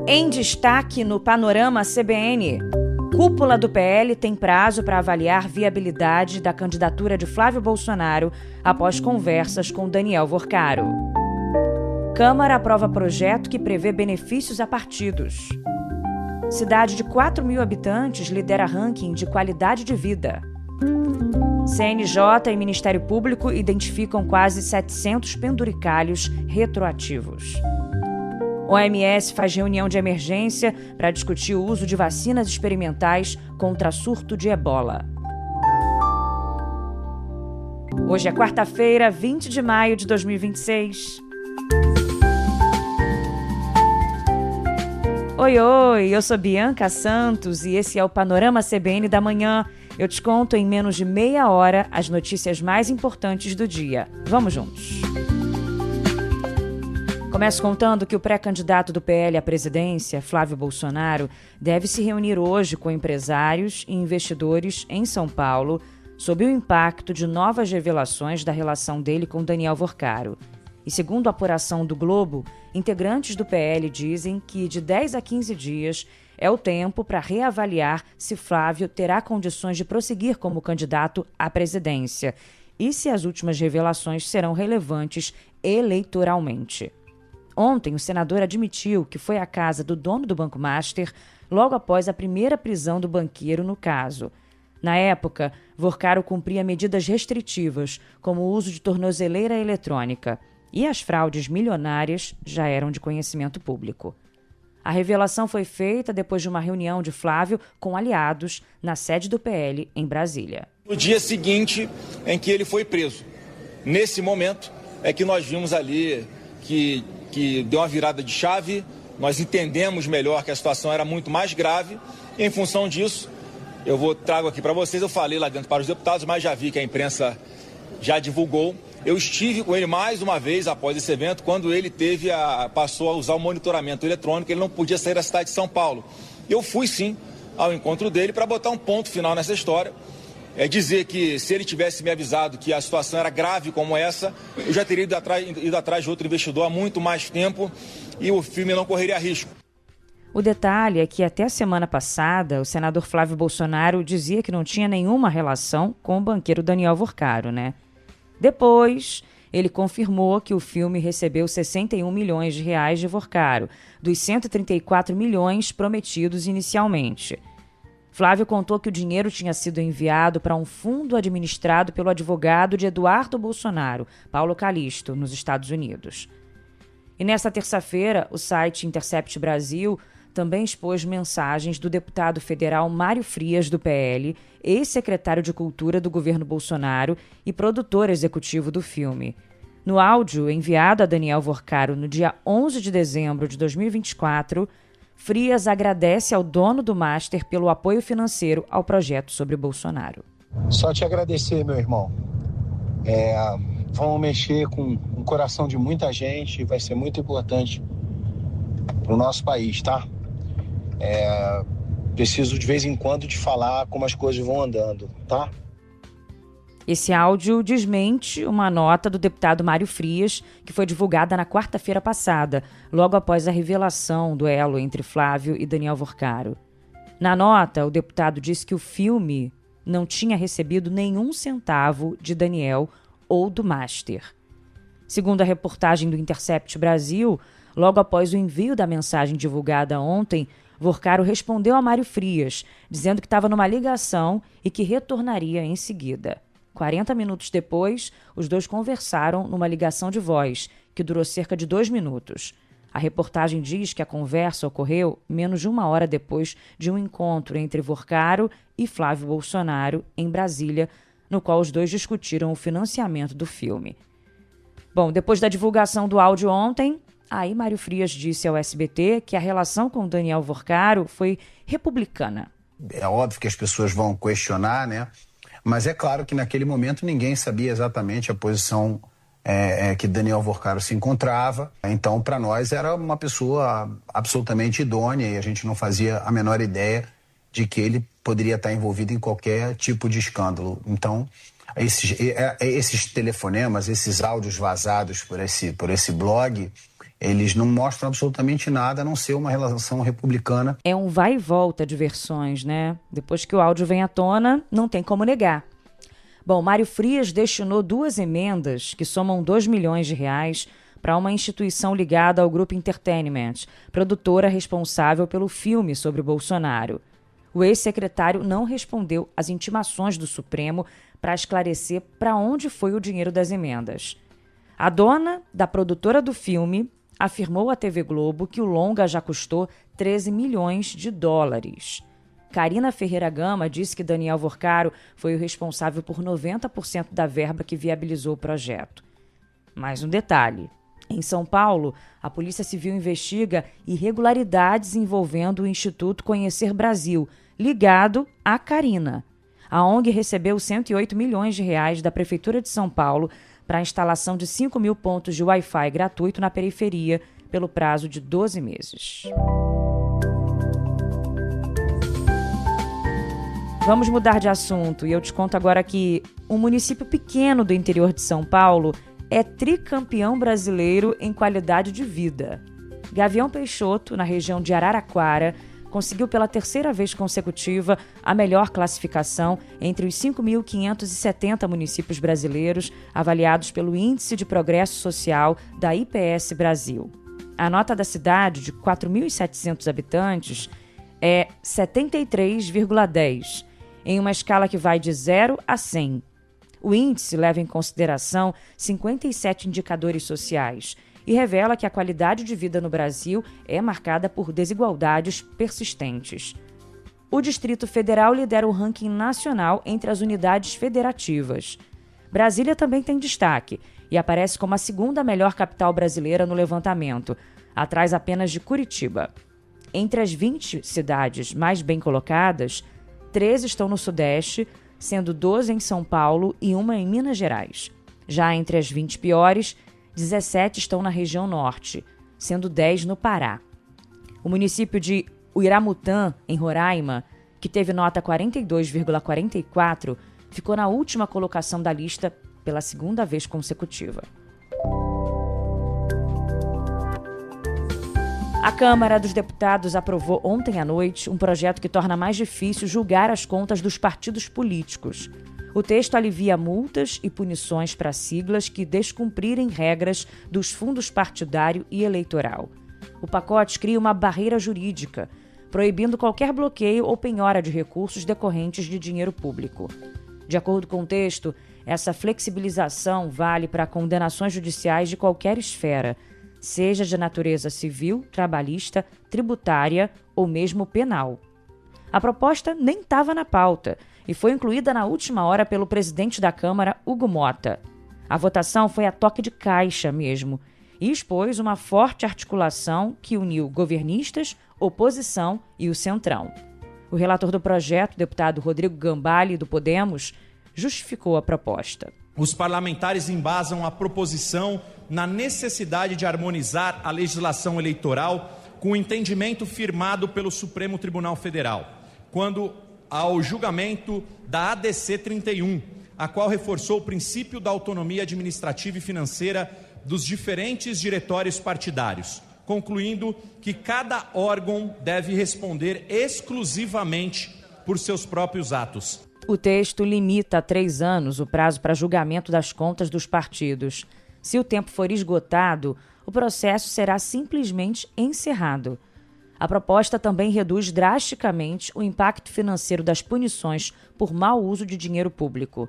Em destaque no Panorama CBN, cúpula do PL tem prazo para avaliar viabilidade da candidatura de Flávio Bolsonaro após conversas com Daniel Vorcaro. Câmara aprova projeto que prevê benefícios a partidos. Cidade de 4 mil habitantes lidera ranking de qualidade de vida. CNJ e Ministério Público identificam quase 700 penduricalhos retroativos. OMS faz reunião de emergência para discutir o uso de vacinas experimentais contra surto de ebola. Hoje é quarta-feira, 20 de maio de 2026. Oi, eu sou Bianca Santos e esse é o Panorama CBN da manhã. Eu te conto em menos de meia hora as notícias mais importantes do dia. Vamos juntos. Começo contando que o pré-candidato do PL à presidência, Flávio Bolsonaro, deve se reunir hoje com empresários e investidores em São Paulo sob o impacto de novas revelações da relação dele com Daniel Vorcaro. E segundo a apuração do Globo, integrantes do PL dizem que de 10 a 15 dias é o tempo para reavaliar se Flávio terá condições de prosseguir como candidato à presidência e se as últimas revelações serão relevantes eleitoralmente. Ontem, o senador admitiu que foi à casa do dono do Banco Master logo após a primeira prisão do banqueiro no caso. Na época, Vorcaro cumpria medidas restritivas, como o uso de tornozeleira eletrônica, e as fraudes milionárias já eram de conhecimento público. A revelação foi feita depois de uma reunião de Flávio com aliados na sede do PL em Brasília. No dia seguinte em que ele foi preso, nesse momento é que nós vimos ali que deu uma virada de chave, nós entendemos melhor que a situação era muito mais grave e em função disso, trago aqui para vocês, eu falei lá dentro para os deputados, mas já vi que a imprensa já divulgou. Eu estive com ele mais uma vez após esse evento, quando ele passou a usar o monitoramento eletrônico, ele não podia sair da cidade de São Paulo. Eu fui sim ao encontro dele para botar um ponto final nessa história. Dizer que se ele tivesse me avisado que a situação era grave como essa, eu já teria ido atrás de outro investidor há muito mais tempo e o filme não correria risco. O detalhe é que até a semana passada, o senador Flávio Bolsonaro dizia que não tinha nenhuma relação com o banqueiro Daniel Vorcaro, né? Depois, ele confirmou que o filme recebeu 61 milhões de reais de Vorcaro, dos 134 milhões prometidos inicialmente. Flávio contou que o dinheiro tinha sido enviado para um fundo administrado pelo advogado de Eduardo Bolsonaro, Paulo Calixto, nos Estados Unidos. E nesta terça-feira, o site Intercept Brasil também expôs mensagens do deputado federal Mário Frias, do PL, ex-secretário de Cultura do governo Bolsonaro e produtor executivo do filme. No áudio enviado a Daniel Vorcaro no dia 11 de dezembro de 2024, Frias agradece ao dono do Master pelo apoio financeiro ao projeto sobre Bolsonaro. Só te agradecer, meu irmão. Vamos mexer com o coração de muita gente, vai ser muito importante para o nosso país, tá? Preciso de vez em quando te falar como as coisas vão andando, tá? Esse áudio desmente uma nota do deputado Mário Frias, que foi divulgada na quarta-feira passada, logo após a revelação do elo entre Flávio e Daniel Vorcaro. Na nota, o deputado disse que o filme não tinha recebido nenhum centavo de Daniel ou do Master. Segundo a reportagem do Intercept Brasil, logo após o envio da mensagem divulgada ontem, Vorcaro respondeu a Mário Frias, dizendo que estava numa ligação e que retornaria em seguida. 40 minutos depois, os dois conversaram numa ligação de voz, que durou cerca de 2 minutos. A reportagem diz que a conversa ocorreu menos de 1 hora depois de um encontro entre Vorcaro e Flávio Bolsonaro, em Brasília, no qual os dois discutiram o financiamento do filme. Bom, depois da divulgação do áudio ontem, aí Mário Frias disse ao SBT que a relação com Daniel Vorcaro foi republicana. É óbvio que as pessoas vão questionar, né? Mas é claro que naquele momento ninguém sabia exatamente a posição que Daniel Vorcaro se encontrava. Então, para nós, era uma pessoa absolutamente idônea e a gente não fazia a menor ideia de que ele poderia estar envolvido em qualquer tipo de escândalo. Então, esses telefonemas, esses áudios vazados por esse blog, Eles não mostram absolutamente nada a não ser uma relação republicana. É um vai e volta de versões, né? Depois que o áudio vem à tona, não tem como negar. Bom, Mário Frias destinou 2 emendas, que somam R$2 milhões, para uma instituição ligada ao Grupo Entertainment, produtora responsável pelo filme sobre Bolsonaro. O ex-secretário não respondeu às intimações do Supremo para esclarecer para onde foi o dinheiro das emendas. A dona da produtora do filme afirmou à TV Globo que o longa já custou $13 milhões. Karina Ferreira Gama disse que Daniel Vorcaro foi o responsável por 90% da verba que viabilizou o projeto. Mais um detalhe. Em São Paulo, a Polícia Civil investiga irregularidades envolvendo o Instituto Conhecer Brasil, ligado à Karina. A ONG recebeu R$108 milhões da Prefeitura de São Paulo para a instalação de 5 mil pontos de Wi-Fi gratuito na periferia pelo prazo de 12 meses. Vamos mudar de assunto e eu te conto agora que um município pequeno do interior de São Paulo é tricampeão brasileiro em qualidade de vida. Gavião Peixoto, na região de Araraquara, conseguiu pela 3ª vez consecutiva a melhor classificação entre os 5.570 municípios brasileiros avaliados pelo Índice de Progresso Social da IPS Brasil. A nota da cidade, de 4.700 habitantes, é 73,10, em uma escala que vai de 0 a 100. O índice leva em consideração 57 indicadores sociais e revela que a qualidade de vida no Brasil é marcada por desigualdades persistentes. O Distrito Federal lidera o ranking nacional entre as unidades federativas. Brasília também tem destaque e aparece como a 2ª melhor capital brasileira no levantamento, atrás apenas de Curitiba. Entre as 20 cidades mais bem colocadas, 13 estão no Sudeste, sendo 12 em São Paulo e 1 em Minas Gerais. Já entre as 20 piores, 17 estão na região Norte, sendo 10 no Pará. O município de Uiramutã, em Roraima, que teve nota 42,44, ficou na última colocação da lista pela 2ª vez consecutiva. A Câmara dos Deputados aprovou ontem à noite um projeto que torna mais difícil julgar as contas dos partidos políticos. O texto alivia multas e punições para siglas que descumprirem regras dos fundos partidário e eleitoral. O pacote cria uma barreira jurídica, proibindo qualquer bloqueio ou penhora de recursos decorrentes de dinheiro público. De acordo com o texto, essa flexibilização vale para condenações judiciais de qualquer esfera, seja de natureza civil, trabalhista, tributária ou mesmo penal. A proposta nem estava na pauta e foi incluída na última hora pelo presidente da Câmara, Hugo Mota. A votação foi a toque de caixa mesmo e expôs uma forte articulação que uniu governistas, oposição e o Centrão. O relator do projeto, deputado Rodrigo Gambale, do Podemos, justificou a proposta. Os parlamentares embasam a proposição na necessidade de harmonizar a legislação eleitoral com o entendimento firmado pelo Supremo Tribunal Federal, quando ao julgamento da ADC 31, a qual reforçou o princípio da autonomia administrativa e financeira dos diferentes diretórios partidários, concluindo que cada órgão deve responder exclusivamente por seus próprios atos. O texto limita a 3 anos o prazo para julgamento das contas dos partidos. Se o tempo for esgotado, o processo será simplesmente encerrado. A proposta também reduz drasticamente o impacto financeiro das punições por mau uso de dinheiro público.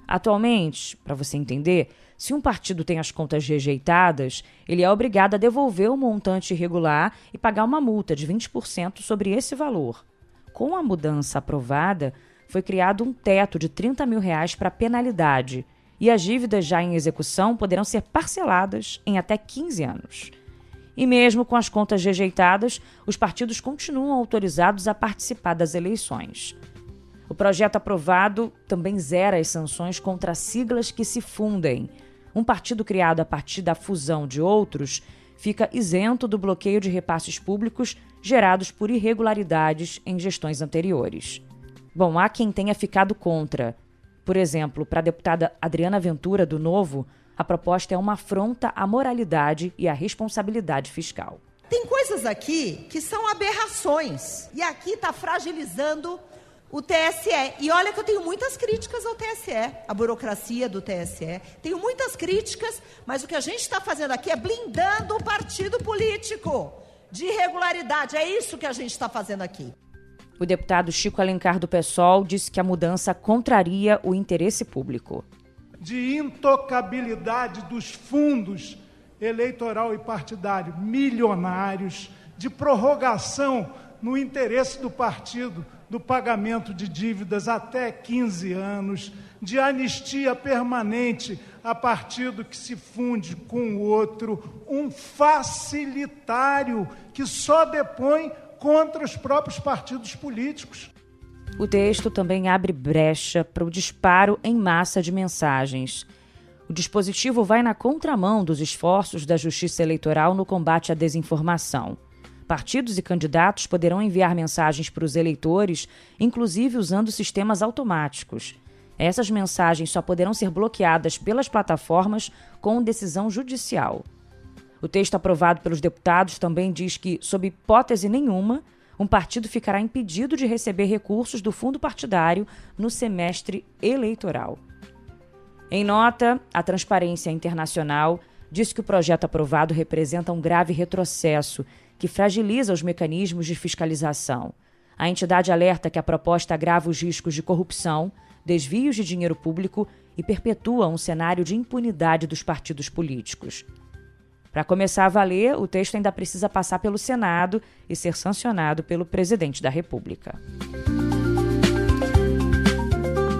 Atualmente, para você entender, se um partido tem as contas rejeitadas, ele é obrigado a devolver o montante irregular e pagar uma multa de 20% sobre esse valor. Com a mudança aprovada, foi criado um teto de R$30 mil para penalidade e as dívidas já em execução poderão ser parceladas em até 15 anos. E mesmo com as contas rejeitadas, os partidos continuam autorizados a participar das eleições. O projeto aprovado também zera as sanções contra siglas que se fundem. Um partido criado a partir da fusão de outros fica isento do bloqueio de repasses públicos gerados por irregularidades em gestões anteriores. Bom, há quem tenha ficado contra. Por exemplo, para a deputada Adriana Ventura, do Novo, a proposta é uma afronta à moralidade e à responsabilidade fiscal. Tem coisas aqui que são aberrações. E aqui está fragilizando o TSE. E olha que eu tenho muitas críticas ao TSE, a burocracia do TSE. Tenho muitas críticas, mas o que a gente está fazendo aqui é blindando o partido político de irregularidade. É isso que a gente está fazendo aqui. O deputado Chico Alencar do PSOL disse que a mudança contraria o interesse público. De intocabilidade dos fundos eleitoral e partidário milionários, de prorrogação no interesse do partido do pagamento de dívidas até 15 anos, de anistia permanente a partido que se funde com o outro, um facilitário que só depõe contra os próprios partidos políticos. O texto também abre brecha para o disparo em massa de mensagens. O dispositivo vai na contramão dos esforços da Justiça Eleitoral no combate à desinformação. Partidos e candidatos poderão enviar mensagens para os eleitores, inclusive usando sistemas automáticos. Essas mensagens só poderão ser bloqueadas pelas plataformas com decisão judicial. O texto aprovado pelos deputados também diz que, sob hipótese nenhuma, um partido ficará impedido de receber recursos do fundo partidário no semestre eleitoral. Em nota, a Transparência Internacional diz que o projeto aprovado representa um grave retrocesso que fragiliza os mecanismos de fiscalização. A entidade alerta que a proposta agrava os riscos de corrupção, desvios de dinheiro público e perpetua um cenário de impunidade dos partidos políticos. Para começar a valer, o texto ainda precisa passar pelo Senado e ser sancionado pelo presidente da República.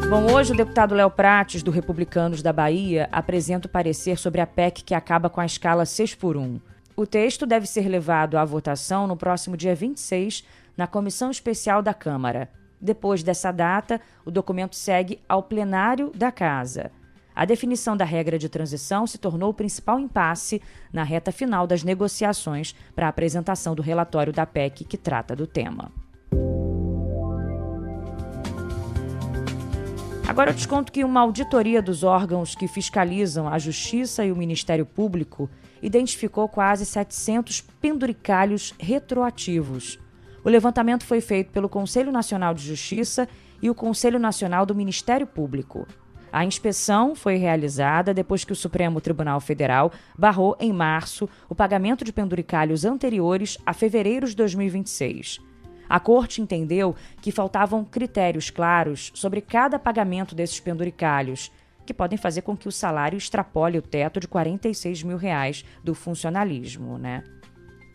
Bom, hoje o deputado Léo Prates, do Republicanos da Bahia, apresenta o parecer sobre a PEC que acaba com a escala 6x1. O texto deve ser levado à votação no próximo dia 26, na Comissão Especial da Câmara. Depois dessa data, o documento segue ao plenário da Casa. A definição da regra de transição se tornou o principal impasse na reta final das negociações para a apresentação do relatório da PEC que trata do tema. Agora eu te conto que uma auditoria dos órgãos que fiscalizam a Justiça e o Ministério Público identificou quase 700 penduricalhos retroativos. O levantamento foi feito pelo Conselho Nacional de Justiça e o Conselho Nacional do Ministério Público. A inspeção foi realizada depois que o Supremo Tribunal Federal barrou, em março, o pagamento de penduricalhos anteriores a fevereiro de 2026. A Corte entendeu que faltavam critérios claros sobre cada pagamento desses penduricalhos, que podem fazer com que o salário extrapole o teto de R$ 46 mil do funcionalismo, né?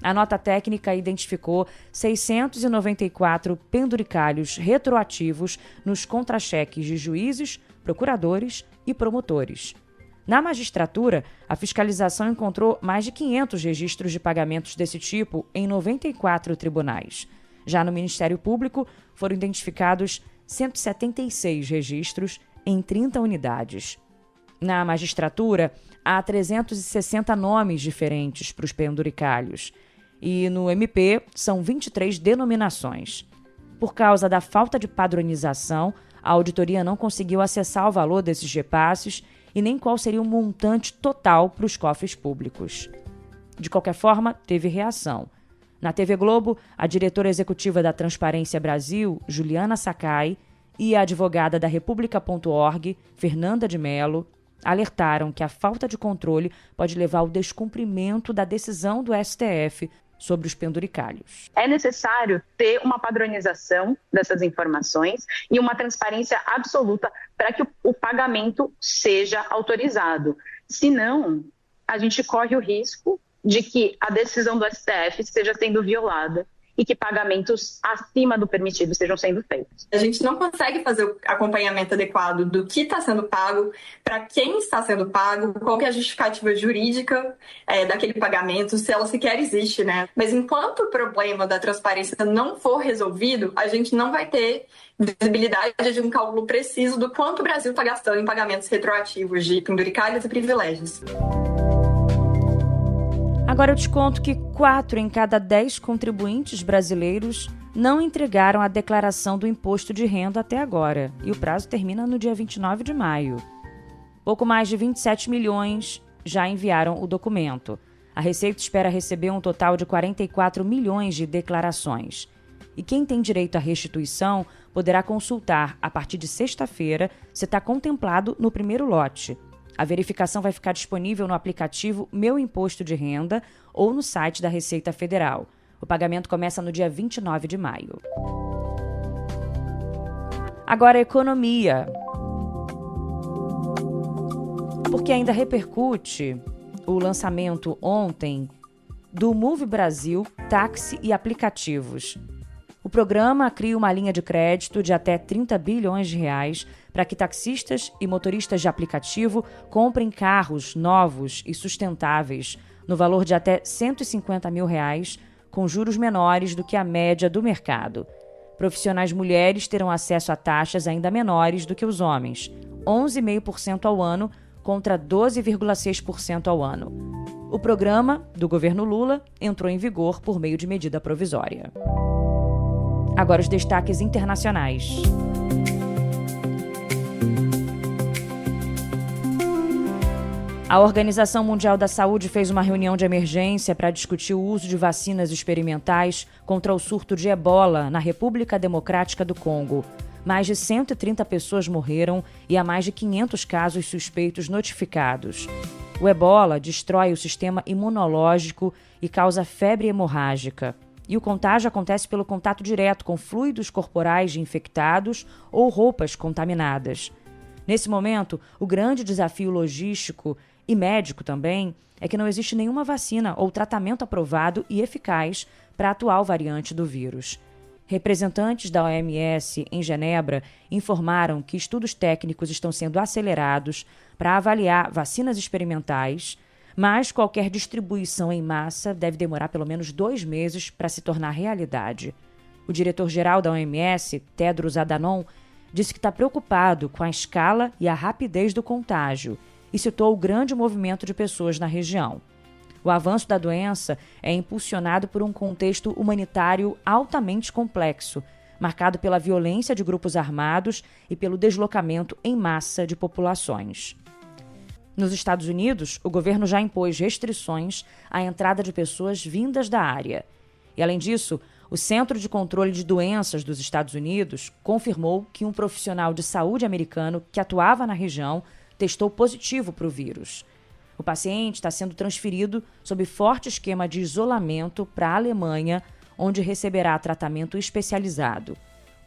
A nota técnica identificou 694 penduricalhos retroativos nos contra-cheques de juízes, procuradores e promotores. Na magistratura, a fiscalização encontrou mais de 500 registros de pagamentos desse tipo em 94 tribunais. Já no Ministério Público, foram identificados 176 registros em 30 unidades. Na magistratura, há 360 nomes diferentes para os penduricalhos. E no MP, são 23 denominações. Por causa da falta de padronização, a auditoria não conseguiu acessar o valor desses repasses e nem qual seria o montante total para os cofres públicos. De qualquer forma, teve reação. Na TV Globo, a diretora executiva da Transparência Brasil, Juliana Sakai, e a advogada da República.org, Fernanda de Mello, alertaram que a falta de controle pode levar ao descumprimento da decisão do STF sobre os penduricalhos. É necessário ter uma padronização dessas informações e uma transparência absoluta para que o pagamento seja autorizado. Senão, a gente corre o risco de que a decisão do STF esteja sendo violada e que pagamentos acima do permitido estejam sendo feitos. A gente não consegue fazer o acompanhamento adequado do que está sendo pago, para quem está sendo pago, qual que é a justificativa jurídica daquele pagamento, se ela sequer existe, né? Mas enquanto o problema da transparência não for resolvido, a gente não vai ter visibilidade de um cálculo preciso do quanto o Brasil está gastando em pagamentos retroativos de penduricalhos e privilégios. Agora eu te conto que 4 em cada 10 contribuintes brasileiros não entregaram a declaração do imposto de renda até agora, e o prazo termina no dia 29 de maio. Pouco mais de 27 milhões já enviaram o documento. A Receita espera receber um total de 44 milhões de declarações. E quem tem direito à restituição poderá consultar, a partir de sexta-feira, se está contemplado no primeiro lote. A verificação vai ficar disponível no aplicativo Meu Imposto de Renda ou no site da Receita Federal. O pagamento começa no dia 29 de maio. Agora, a economia. Porque ainda repercute o lançamento ontem do Move Brasil Táxi e Aplicativos. O programa cria uma linha de crédito de até 30 bilhões de reais para que taxistas e motoristas de aplicativo comprem carros novos e sustentáveis no valor de até R$ 150 mil, com juros menores do que a média do mercado. Profissionais mulheres terão acesso a taxas ainda menores do que os homens, 11,5% ao ano contra 12,6% ao ano. O programa do governo Lula entrou em vigor por meio de medida provisória. Agora os destaques internacionais. A Organização Mundial da Saúde fez uma reunião de emergência para discutir o uso de vacinas experimentais contra o surto de ebola na República Democrática do Congo. Mais de 130 pessoas morreram e há mais de 500 casos suspeitos notificados. O ebola destrói o sistema imunológico e causa febre hemorrágica. E o contágio acontece pelo contato direto com fluidos corporais de infectados ou roupas contaminadas. Nesse momento, o grande desafio logístico e médico também é que não existe nenhuma vacina ou tratamento aprovado e eficaz para a atual variante do vírus. Representantes da OMS em Genebra informaram que estudos técnicos estão sendo acelerados para avaliar vacinas experimentais, mas qualquer distribuição em massa deve demorar pelo menos 2 meses para se tornar realidade. O diretor-geral da OMS, Tedros Adhanom, disse que está preocupado com a escala e a rapidez do contágio e citou o grande movimento de pessoas na região. O avanço da doença é impulsionado por um contexto humanitário altamente complexo, marcado pela violência de grupos armados e pelo deslocamento em massa de populações. Nos Estados Unidos, o governo já impôs restrições à entrada de pessoas vindas da área. E, além disso, o Centro de Controle de Doenças dos Estados Unidos confirmou que um profissional de saúde americano que atuava na região testou positivo para o vírus. O paciente está sendo transferido sob forte esquema de isolamento para a Alemanha, onde receberá tratamento especializado.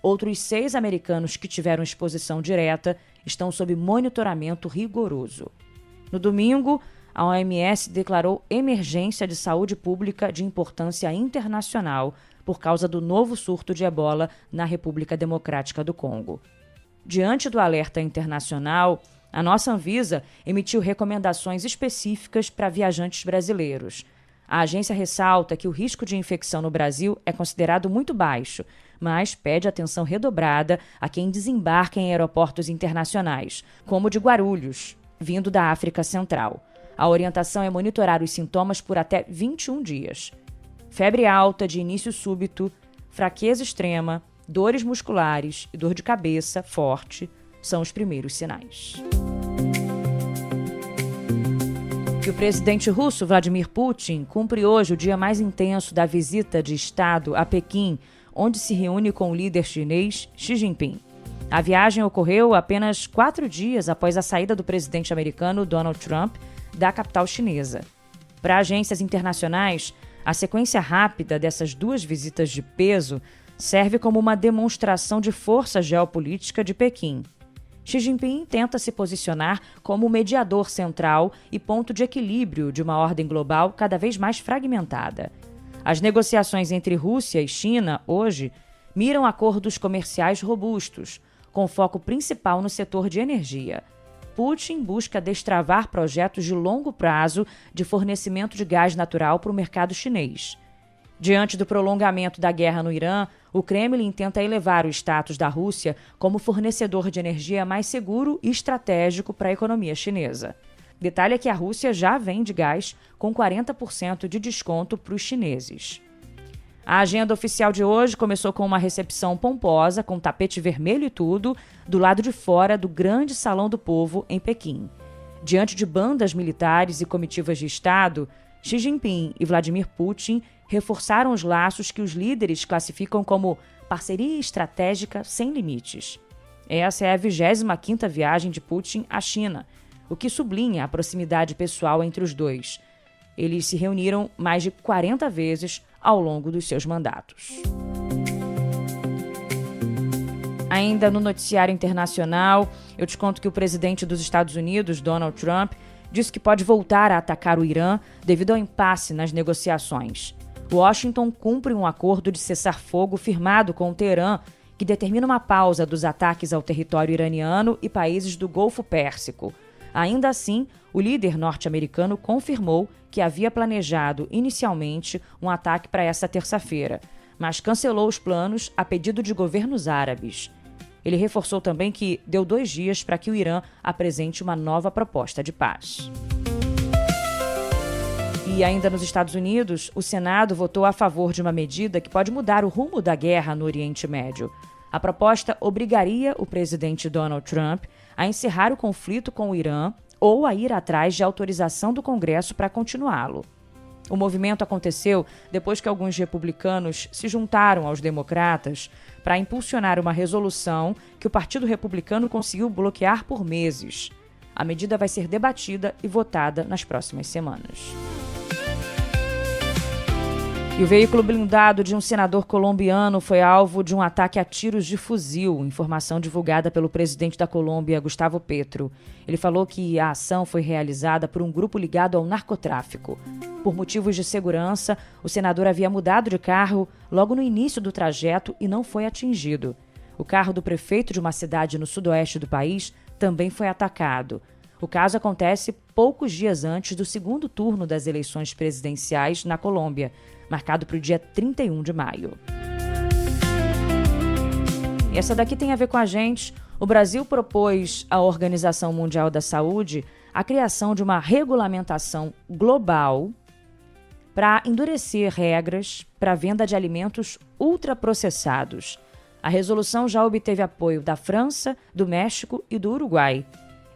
Outros 6 americanos que tiveram exposição direta estão sob monitoramento rigoroso. No domingo, a OMS declarou emergência de saúde pública de importância internacional por causa do novo surto de ebola na República Democrática do Congo. Diante do alerta internacional, a nossa Anvisa emitiu recomendações específicas para viajantes brasileiros. A agência ressalta que o risco de infecção no Brasil é considerado muito baixo, mas pede atenção redobrada a quem desembarca em aeroportos internacionais, como o de Guarulhos, vindo da África Central. A orientação é monitorar os sintomas por até 21 dias. Febre alta de início súbito, fraqueza extrema, dores musculares e dor de cabeça forte são os primeiros sinais. E o presidente russo Vladimir Putin cumpre hoje o dia mais intenso da visita de Estado a Pequim, onde se reúne com o líder chinês Xi Jinping. A viagem ocorreu apenas 4 dias após a saída do presidente americano Donald Trump da capital chinesa. Para agências internacionais, a sequência rápida dessas 2 visitas de peso serve como uma demonstração de força geopolítica de Pequim. Xi Jinping tenta se posicionar como mediador central e ponto de equilíbrio de uma ordem global cada vez mais fragmentada. As negociações entre Rússia e China, hoje, miram acordos comerciais robustos, com foco principal no setor de energia. Putin busca destravar projetos de longo prazo de fornecimento de gás natural para o mercado chinês. Diante do prolongamento da guerra no Irã, o Kremlin tenta elevar o status da Rússia como fornecedor de energia mais seguro e estratégico para a economia chinesa. Detalhe é que a Rússia já vende gás com 40% de desconto para os chineses. A agenda oficial de hoje começou com uma recepção pomposa, com tapete vermelho e tudo, do lado de fora do grande Salão do Povo, em Pequim. Diante de bandas militares e comitivas de Estado, Xi Jinping e Vladimir Putin reforçaram os laços que os líderes classificam como parceria estratégica sem limites. Essa é a 25ª viagem de Putin à China, o que sublinha a proximidade pessoal entre os dois. Eles se reuniram mais de 40 vezes ao longo dos seus mandatos. Ainda no noticiário internacional, eu te conto que o presidente dos Estados Unidos, Donald Trump, disse que pode voltar a atacar o Irã devido ao impasse nas negociações. Washington cumpre um acordo de cessar-fogo firmado com o Teherã, que determina uma pausa dos ataques ao território iraniano e países do Golfo Pérsico. Ainda assim, o líder norte-americano confirmou que havia planejado inicialmente um ataque para essa terça-feira, mas cancelou os planos a pedido de governos árabes. Ele reforçou também que deu 2 dias para que o Irã apresente uma nova proposta de paz. E ainda nos Estados Unidos, o Senado votou a favor de uma medida que pode mudar o rumo da guerra no Oriente Médio. A proposta obrigaria o presidente Donald Trump a encerrar o conflito com o Irã ou a ir atrás de autorização do Congresso para continuá-lo. O movimento aconteceu depois que alguns republicanos se juntaram aos democratas para impulsionar uma resolução que o Partido Republicano conseguiu bloquear por meses. A medida vai ser debatida e votada nas próximas semanas. E o veículo blindado de um senador colombiano foi alvo de um ataque a tiros de fuzil, informação divulgada pelo presidente da Colômbia, Gustavo Petro. Ele falou que a ação foi realizada por um grupo ligado ao narcotráfico. Por motivos de segurança, o senador havia mudado de carro logo no início do trajeto e não foi atingido. O carro do prefeito de uma cidade no sudoeste do país também foi atacado. O caso acontece poucos dias antes do segundo turno das eleições presidenciais na Colômbia, marcado para o dia 31 de maio. E essa daqui tem a ver com a gente. O Brasil propôs à Organização Mundial da Saúde a criação de uma regulamentação global para endurecer regras para a venda de alimentos ultraprocessados. A resolução já obteve apoio da França, do México e do Uruguai.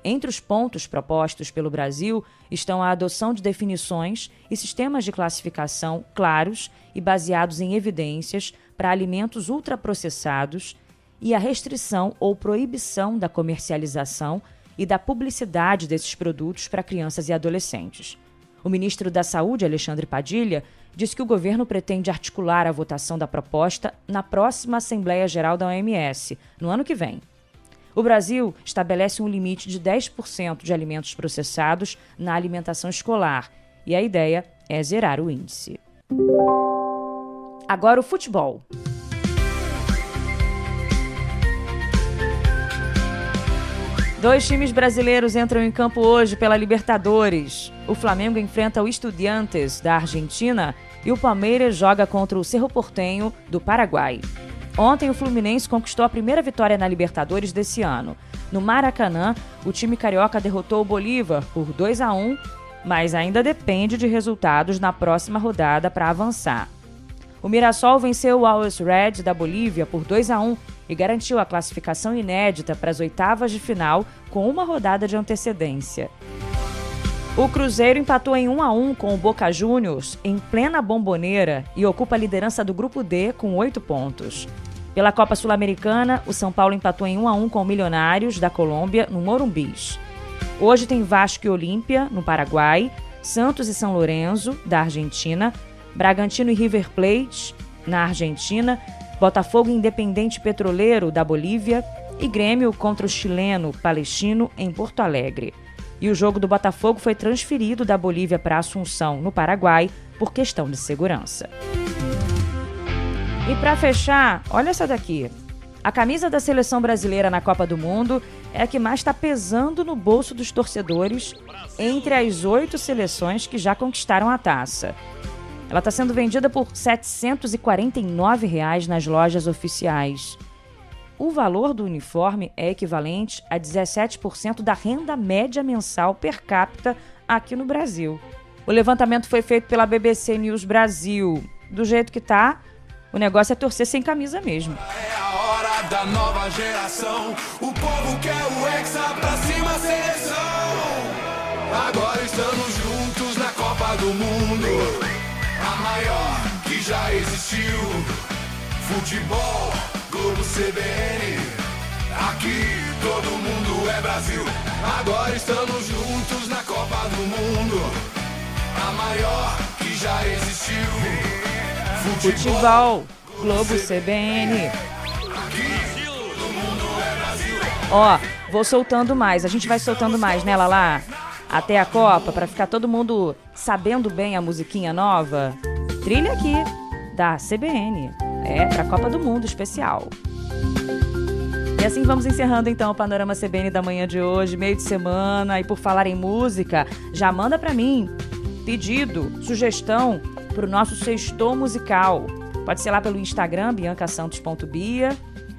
Entre os pontos propostos pelo Brasil estão a adoção de definições e sistemas de classificação claros e baseados em evidências para alimentos ultraprocessados e a restrição ou proibição da comercialização e da publicidade desses produtos para crianças e adolescentes. O ministro da Saúde, Alexandre Padilha, disse que o governo pretende articular a votação da proposta na próxima Assembleia Geral da OMS, no ano que vem. O Brasil estabelece um limite de 10% de alimentos processados na alimentação escolar e a ideia é zerar o índice. Agora o futebol. Dois times brasileiros entram em campo hoje pela Libertadores. O Flamengo enfrenta o Estudiantes, da Argentina, e o Palmeiras joga contra o Cerro Porteño, do Paraguai. Ontem, o Fluminense conquistou a primeira vitória na Libertadores desse ano. No Maracanã, o time carioca derrotou o Bolívar por 2-1, mas ainda depende de resultados na próxima rodada para avançar. O Mirassol venceu o Always Red da Bolívia por 2-1 e garantiu a classificação inédita para as oitavas de final com uma rodada de antecedência. O Cruzeiro empatou em 1-1 com o Boca Juniors em plena Bomboneira e ocupa a liderança do Grupo D com 8 pontos. Pela Copa Sul-Americana, o São Paulo empatou em 1-1 com o Milionários da Colômbia no Morumbis. Hoje tem Vasco e Olímpia, no Paraguai, Santos e São Lourenço, da Argentina, Bragantino e River Plate, na Argentina, Botafogo e Independente Petroleiro, da Bolívia, e Grêmio contra o chileno Palestino, em Porto Alegre. E o jogo do Botafogo foi transferido da Bolívia para Assunção, no Paraguai, por questão de segurança. E para fechar, olha essa daqui. A camisa da seleção brasileira na Copa do Mundo é a que mais está pesando no bolso dos torcedores entre as 8 seleções que já conquistaram a taça. Ela está sendo vendida por R$ 749 nas lojas oficiais. O valor do uniforme é equivalente a 17% da renda média mensal per capita aqui no Brasil. O levantamento foi feito pela BBC News Brasil. Do jeito que tá, o negócio é torcer sem camisa mesmo. É a hora da nova geração. O povo quer o Hexa pra cima, seleção. Agora estamos juntos na Copa do Mundo, a maior que já existiu. Futebol, Globo, CBN, aqui todo mundo é Brasil. Agora estamos juntos na Copa do Mundo, a maior que já existiu. Futebol, Globo, CBN. Ó, vou soltando mais. A gente vai soltando mais, né, Lala? Até a Copa, pra ficar todo mundo sabendo bem a musiquinha nova. Trilha aqui, da CBN. É, pra Copa do Mundo especial. E assim vamos encerrando então o Panorama CBN da manhã de hoje, meio de semana. E por falar em música, já manda pra mim pedido, sugestão pro nosso sextou musical. Pode ser lá pelo Instagram, biancasantos.bia,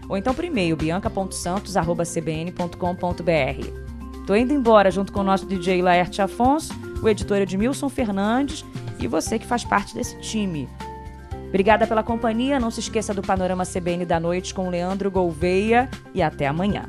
ou então por e-mail, bianca.santos@cbn.com.br. Tô indo embora junto com o nosso DJ Laerte Afonso, o editor Edmilson Fernandes e você que faz parte desse time. Obrigada pela companhia, não se esqueça do Panorama CBN da noite com Leandro Gouveia e até amanhã.